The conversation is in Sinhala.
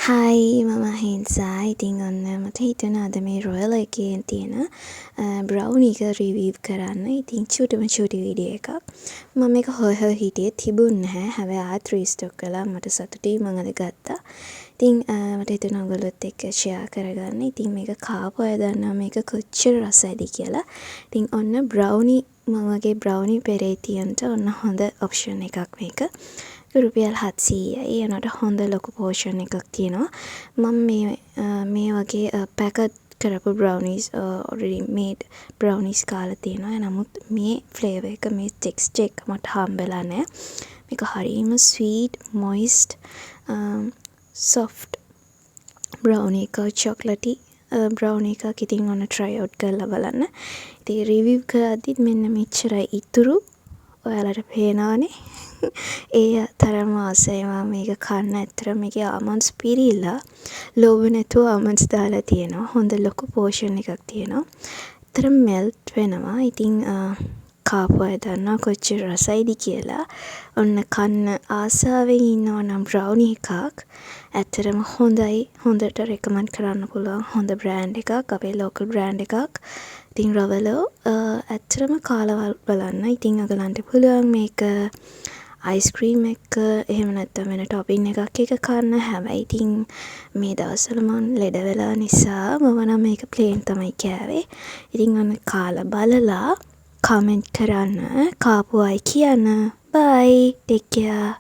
හයි මම හින්සා ඉතින් ඔන්න මට හිතුණා අද මේ රොයල් එකේ තියෙන බ්‍රවුනි එක රිවීව් කරන්න. ඉතින් චූටි වීඩියෝ එකක්. මම මේක හොය හිටියේ තිබුණ නැහැ. හැබැයි ආයෙත් රීස්ටොක් කළා. මට සතුටුයි මම අද ගත්තා. ඉතින් මට හිතුණා ඔයගොල්ලොත් එක්ක ෂෙයා කරගන්න. ඉතින් මේක කාපු අය දන්නවා මේක කොච්චර රසයිද කියලා. ඉතින් ඔන්න බ්‍රවුනි මම වගේ බ්‍රවුනි පෙරේතියන්ට ඔන්න හොඳ ඔප්ෂන් එකක් මේක. රුපියල් 700යි. එනකොට හොඳ ලොකු පෝෂන් එකක් තියෙනවා. මම මේ වගේ පැකට් කරපු බ්‍රවුනිස් already made බ්‍රවුනිස් කාලා තියෙනවා. නමුත් මේ ෆ්ලේවර් එක මේ ටෙක්ස්චර් එක මට හම්බෙලා නැහැ. මේක හරිම ස්වීට්, මොයිස්ට්, soft බ්‍රවුනි එක චොක්ලටි බ්‍රවුනි එකක්. ඉතින් ඔන්න try out කරලා බලන්න. ඉතින් රිවිව් කරද්දිත් මෙන්න මෙච්චරයි ඉතුරු. ඔයාලට පේනවනේ. ඒ තරම ආසයි මම මේක කන්න. ඇත්තටම මේකේ ආමන්ඩ්ස් පිරීලා ලෝභ නැතුව ආමන්ඩ්ස් දාලා තියෙනවා. හොඳ ලොකු පෝෂන් එකක් තියෙනවා. ඇත්තටම මෙල්ට් වෙනවා. ඉතින් කාපු අය දන්නවා කොච්චර රසයිද කියලා. ඔන්න කන්න ආසාවෙන් ඉන්නවා නම් බ්‍රවුනි එකක් ඇත්තටම හොඳයි. හොඳට රෙකමන්ඩ් කරන්න පුළුවන් හොඳ බ්‍රෑන්ඩ් එකක්. අපේ ලෝකල් බ්‍රෑන්ඩ් එකක්. ඉතින් රවලෝ ඇත්තටම කාලා බලන්න. ඉතින් ඔයගලන්ට පුළුවන් මේක අයිස්ක්‍රීම් එක්ක එහෙම නැත්නම් වෙන ටොපින් එකක් එක කන්න. හැබැයි ඉතින් මේ දවස්වල මම ලෙඩ වෙලා නිසා මම නම් මේක ප්ලේන් තමයි කෑවේ. ඉතින් ඔන්න කාලා බලලා කමෙන්ට් කරන්න. කාපු අය කියන්න. බයි. Take care.